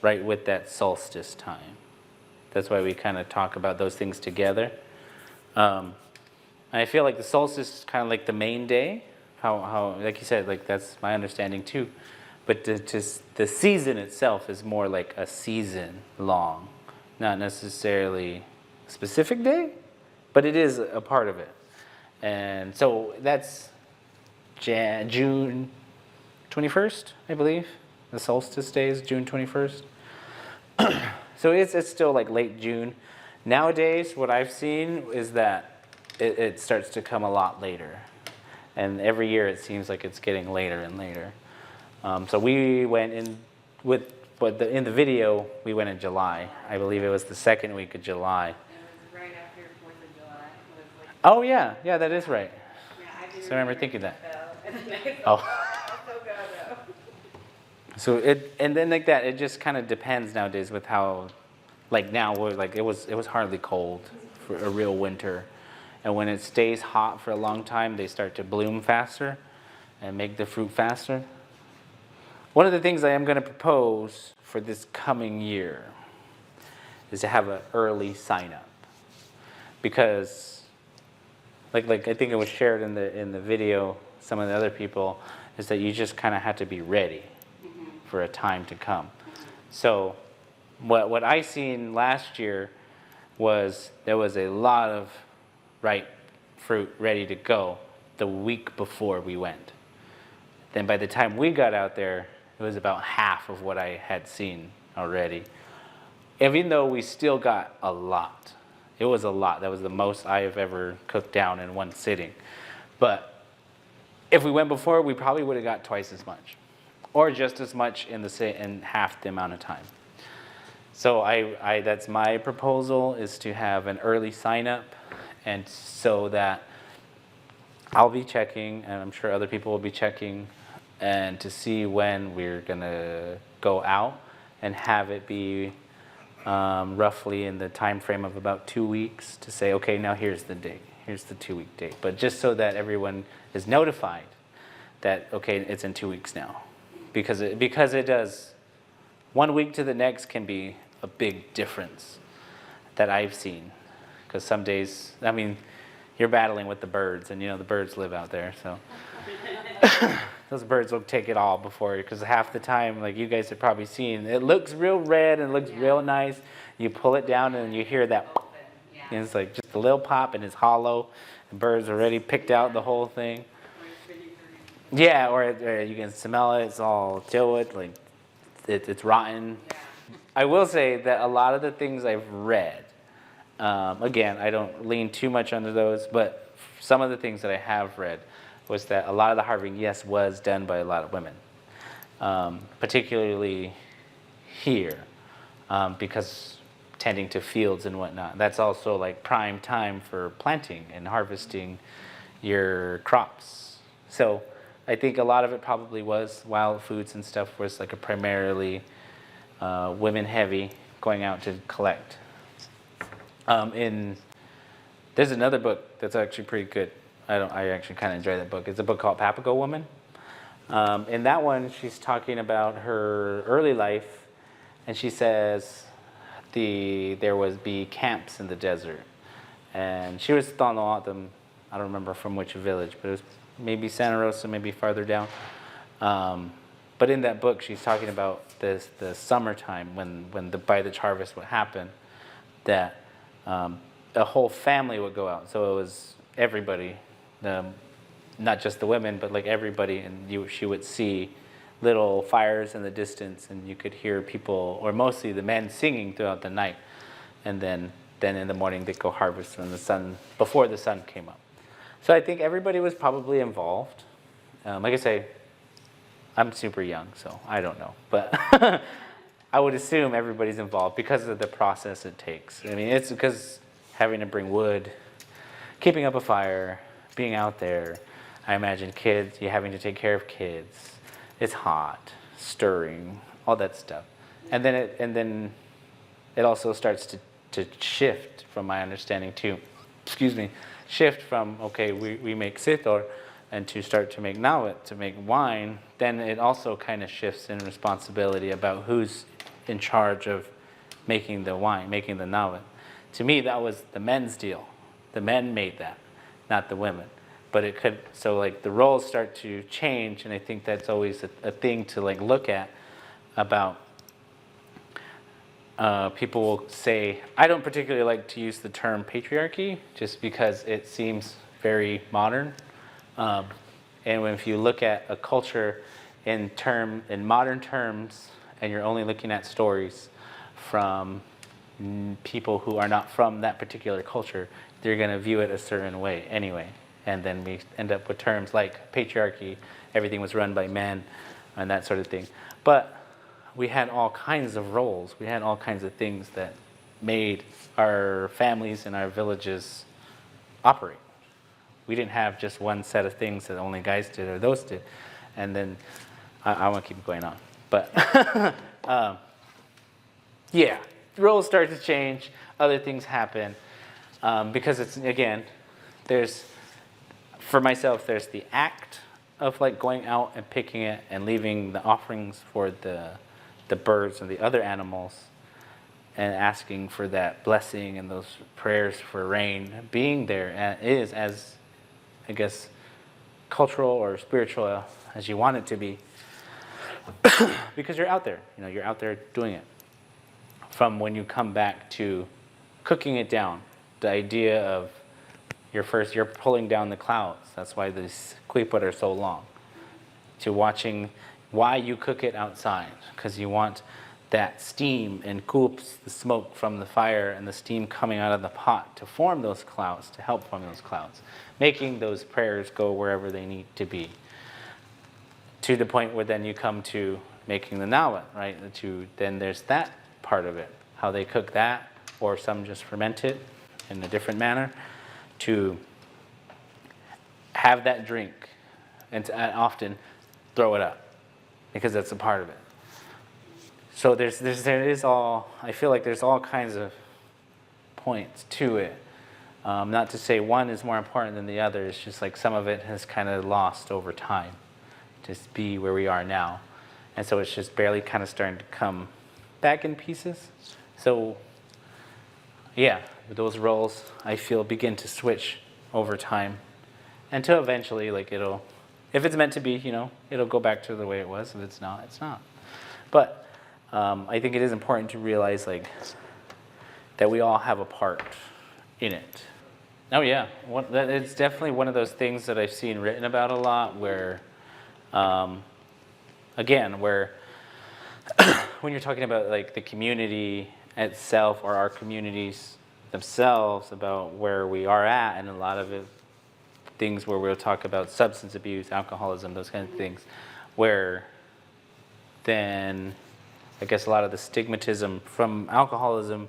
right with that solstice time. That's why we kind of talk about those things together. I feel like the solstice is kind of like the main day. How like you said, like that's my understanding too. But the season itself is more like a season long, not necessarily a specific day, but it is a part of it. And so that's June 21st, I believe. The solstice day is June 21st. So it's still like late June. Nowadays, what I've seen is that it starts to come a lot later. And every year it seems like it's getting later and later. So we went in in the video, we went in July. I believe it was the second week of July. It was right after 4th of July. It was like, Oh yeah, yeah, that is right. yeah, I didn't So I remember thinking that. And then I Oh. also got though. So and then like that, it just kind of depends nowadays with how, like now we're like it was hardly cold for a real winter, and when it stays hot for a long time, they start to bloom faster, and make the fruit faster. One of the things I am going to propose for this coming year is to have an early sign up, because like I think it was shared in the video, some of the other people, is that you just kind of had to be ready for a time to come. So what I seen last year was there was a lot of ripe fruit ready to go the week before we went. Then by the time we got out there, it was about half of what I had seen already. Even though we still got a lot. It was a lot. That was the most I have ever cooked down in one sitting. But if we went before, we probably would have got twice as much, or just as much in half the amount of time. So that's my proposal, is to have an early sign up, and so that I'll be checking, and I'm sure other people will be checking, and to see when we're gonna go out and have it be roughly in the time frame of about 2 weeks, to say, okay, now here's the date, here's the 2-week date. But just so that everyone is notified that, okay, it's in 2 weeks now. Because it does, 1 week to the next can be a big difference that I've seen. Because some days, I mean, you're battling with the birds, and the birds live out there, so. Those birds will take it all before you, because half the time, like you guys have probably seen, it looks real red and looks real nice. You pull it down and you hear that, and it's like just a little pop, and it's hollow. The birds already picked out the whole thing. Yeah, or you can smell it. It's all wood, like it's rotten. I will say that a lot of the things I've read, again, I don't lean too much under those, but some of the things that I have read was that a lot of the harvesting, yes, was done by a lot of women, particularly here, because tending to fields and whatnot. That's also like prime time for planting and harvesting your crops. So I think a lot of it probably was wild foods and stuff, was like a primarily women heavy, going out to collect. There's another book that's actually pretty good. I actually kind of enjoy that book. It's a book called Papago Woman. In that one, she's talking about her early life, and she says there would be camps in the desert, and she was Tanoatam. I don't remember from which village, but it was maybe Santa Rosa, maybe farther down. But in that book, she's talking about the summertime when the by-the harvest would happen, that a whole family would go out. So it was everybody. Not just the women, but like everybody, and she would see little fires in the distance, and you could hear people, or mostly the men, singing throughout the night, and then in the morning they'd go harvest before the sun came up. So I think everybody was probably involved. Like I say, I'm super young, so I don't know, but I would assume everybody's involved because of the process it takes. I mean, it's because having to bring wood, keeping up a fire, being out there. I imagine kids, you having to take care of kids. It's hot, stirring, all that stuff. And then it also starts to shift, from my understanding, to shift from, okay, we make sitor, and to start to make nawat, to make wine. Then it also kind of shifts in responsibility about who's in charge of making the wine, making the nawat. To me, that was the men's deal. The men made that, not the women. But it could, so like the roles start to change, and I think that's always a thing to like look at about. People will say, I don't particularly like to use the term patriarchy, just because it seems very modern. And if you look at a culture in modern terms, and you're only looking at stories from people who are not from that particular culture, they're going to view it a certain way anyway. And then we end up with terms like patriarchy, everything was run by men, and that sort of thing. But we had all kinds of roles. We had all kinds of things that made our families and our villages operate. We didn't have just one set of things that only guys did or those did. And then, I want to keep going on. But, yeah, roles start to change, other things happen. Because it's, again, for myself, there's the act of like going out and picking it and leaving the offerings for the birds and the other animals, and asking for that blessing and those prayers for rain. Being there is as, I guess, cultural or spiritual as you want it to be, because you're out there. You're out there doing it. From when you come back to cooking it down, the idea of you're pulling down the clouds. That's why these kuiput are so long. To watching why you cook it outside, because you want that steam and cools the smoke from the fire and the steam coming out of the pot to form those clouds, to help form those clouds, making those prayers go wherever they need to be. To the point where then you come to making the nawa, right? Then there's that part of it, how they cook that, or some just ferment it in a different manner, to have that drink and to often throw it up, because that's a part of it. So there is all, I feel like there's all kinds of points to it. Not to say one is more important than the other, it's just like some of it has kind of lost over time to be where we are now. And so it's just barely kind of starting to come back in pieces. So yeah, those roles I feel begin to switch over time until eventually, like, it'll, if it's meant to be, you know, it'll go back to the way it was. If it's not, it's not. But I think it is important to realize, like, that we all have a part in it. Oh yeah, it's definitely one of those things that I've seen written about a lot, where, again, where when you're talking about, like, the community itself, or our communities themselves, about where we are at, and a lot of it, things where we'll talk about substance abuse, alcoholism, those kinds of things, where then I guess a lot of the stigmatism from alcoholism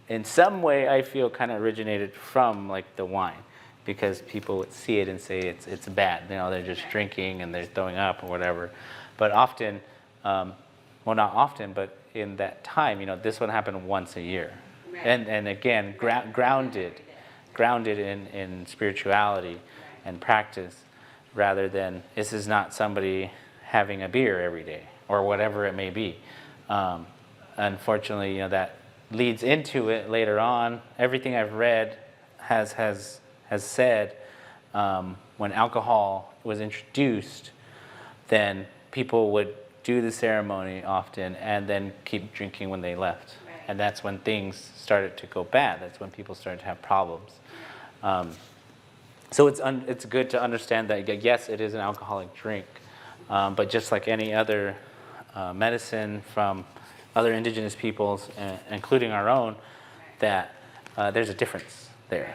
in some way I feel kind of originated from, like, the wine, because people would see it and say it's bad, you know, they're just drinking and they're throwing up or whatever. But often, well, not often, but in that time, you know, this would happen once a year. Right. And again, grounded in spirituality and practice, rather than this is not somebody having a beer every day or whatever it may be. Unfortunately, you know, that leads into it later on. Everything I've read has said, when alcohol was introduced, then people would do the ceremony often and then keep drinking when they left. Right. And that's when things started to go bad. That's when people started to have problems. So it's good to understand that, yes, it is an alcoholic drink, but just like any other medicine from other indigenous peoples, including our own, that there's a difference there.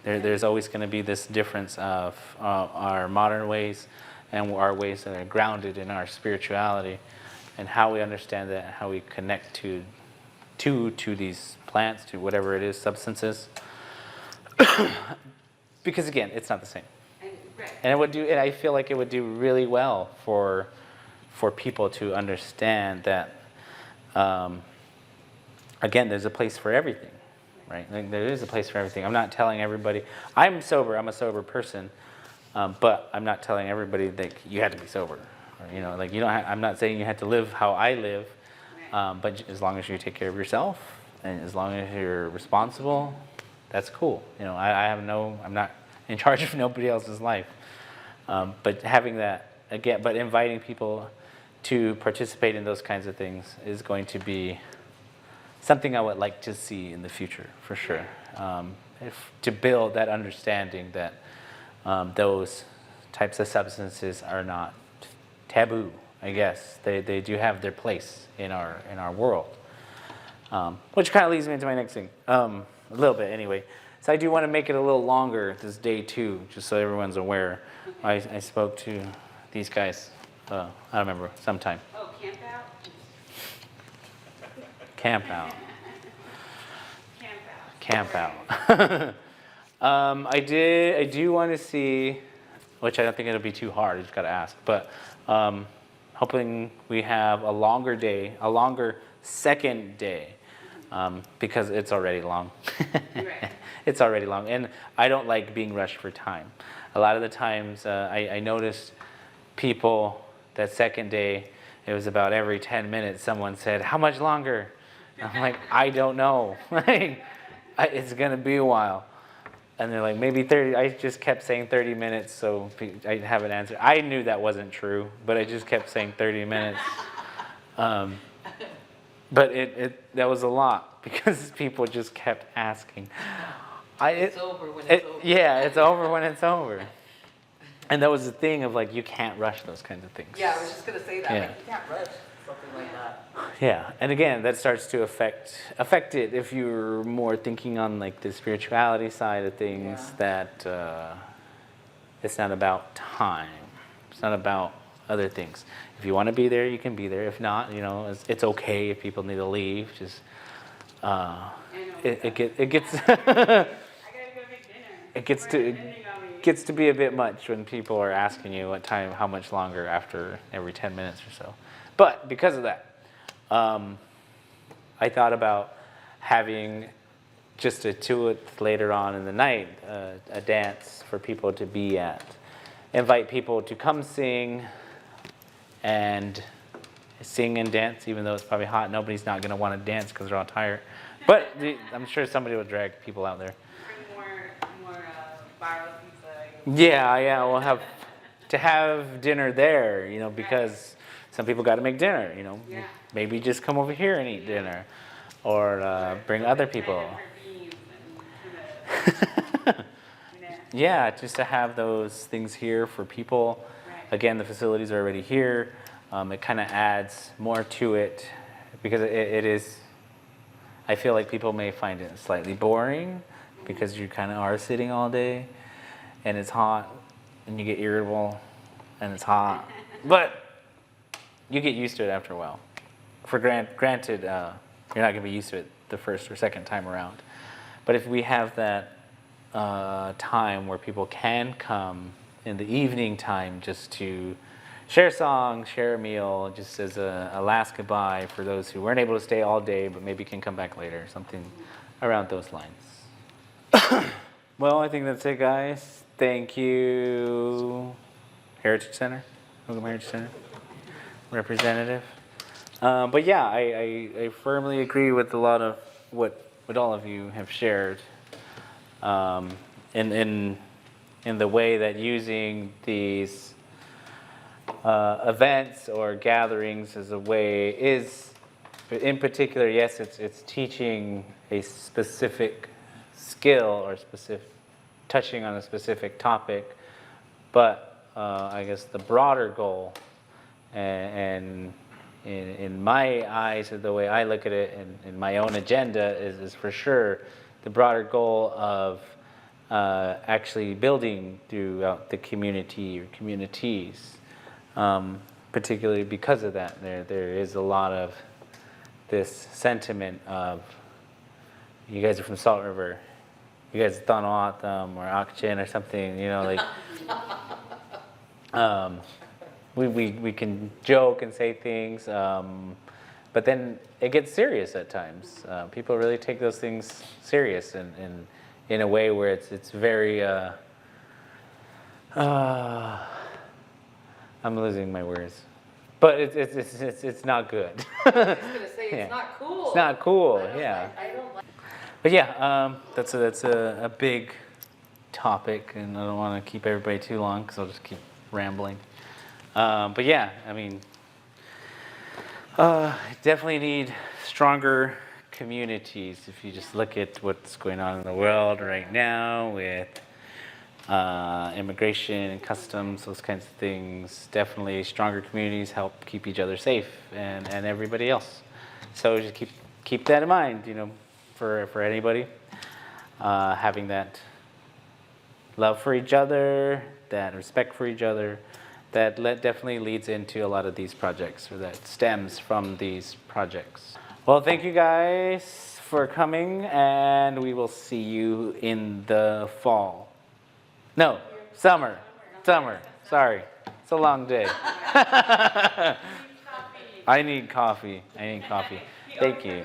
There's always going to be this difference of our modern ways and our ways that are grounded in our spirituality, and how we understand that, how we connect to these plants, to whatever it is, substances. Because again, it's not the same. And it would do, and I feel like it would do really well for people to understand that, again, there's a place for everything, right? Like, there is a place for everything. I'm not telling everybody, I'm sober, I'm a sober person, but I'm not telling everybody that you have to be sober. Or, you know, like, you don't I'm not saying you have to live how I live, but as long as you take care of yourself, and as long as you're responsible, that's cool. You know, I'm not in charge of nobody else's life. But having that, again, but inviting people to participate in those kinds of things is going to be something I would like to see in the future, for sure. To build that understanding that those types of substances are not taboo, I guess. They do have their place in our world. Which kind of leads me into my next thing, a little bit anyway. So I do want to make it a little longer, this day 2, just so everyone's aware. I spoke to these guys, I don't remember, sometime. Oh, camp out? Camp out. Camp out. Camp out. I do want to see, which I don't think it'll be too hard, I just got to ask, but hoping we have a longer day, a longer second day, because it's already long. Right. It's already long, and I don't like being rushed for time. A lot of the times I noticed people that second day, it was about every 10 minutes someone said, how much longer? I'm like, I don't know. It's going to be a while. And they're like, maybe 30. I just kept saying 30 minutes, so I have an answer. I knew that wasn't true, but I just kept saying 30 minutes. But that was a lot, because people just kept asking. It's over when it's over. Yeah, it's over when it's over. And that was the thing of, like, you can't rush those kinds of things. Yeah, I was just going to say that. Yeah. Like, you can't rush. something like that. Yeah, and again, that starts to affect it if you're more thinking on like the spirituality side of things. Yeah. That it's not about time. It's not about other things. If you want to be there, you can be there. If not, it's okay if people need to leave. Just it gets I gotta go make dinner. it gets We're to depending on me. gets to be a bit much when people are asking you what time, how much longer after every 10 minutes or so. But because of that, I thought about having just a two-it later on in the night, a dance for people to be at. Invite people to come sing and dance, even though it's probably hot. Nobody's not going to want to dance because they're all tired. But I'm sure somebody will drag people out there. Bring more viral pizza. Yeah, we'll have dinner there, because some people got to make dinner, Yeah. Maybe just come over here and eat dinner, or bring other people. Yeah, just to have those things here for people. Right. Again, the facilities are already here. It kind of adds more to it because it is. I feel like people may find it slightly boring because you kind of are sitting all day, and it's hot, and you get irritable, and it's hot, but you get used to it after a while. Granted, you're not going to be used to it the first or second time around, but if we have that time where people can come in the evening time just to share songs, share a meal, just as a last goodbye for those who weren't able to stay all day but maybe can come back later, something around those lines. Well, I think that's it, guys. Thank you, Heritage Center, Huhugam Heritage Center representative. But yeah, I firmly agree with a lot of what all of you have shared. In the way that using these events or gatherings as a way is, in particular, yes, it's teaching a specific skill or touching on a specific topic, but I guess the broader goal and in my eyes, the way I look at it, and in my own agenda is for sure the broader goal of actually building throughout the community or communities. Particularly because of that, there is a lot of this sentiment of, you guys are from Salt River, you guys are Vanuatu or Akchin or something, we can joke and say things, but then it gets serious at times. People really take those things serious and in a way where it's very I'm losing my words, but it's not good. I was just gonna say it's not cool. It's not cool. Yeah. I don't like. But yeah, that's a big topic, and I don't want to keep everybody too long because I'll just keep rambling. But yeah, I mean, definitely need stronger communities. If you just look at what's going on in the world right now with immigration and customs, those kinds of things, definitely stronger communities help keep each other safe and everybody else. So just keep that in mind, for anybody, having that love for each other, that respect for each other, that definitely leads into a lot of these projects, or that stems from these projects. Well, thank you guys for coming, and we will see you in the fall. No, summer. Sorry, it's a long day. I need coffee. Thank you.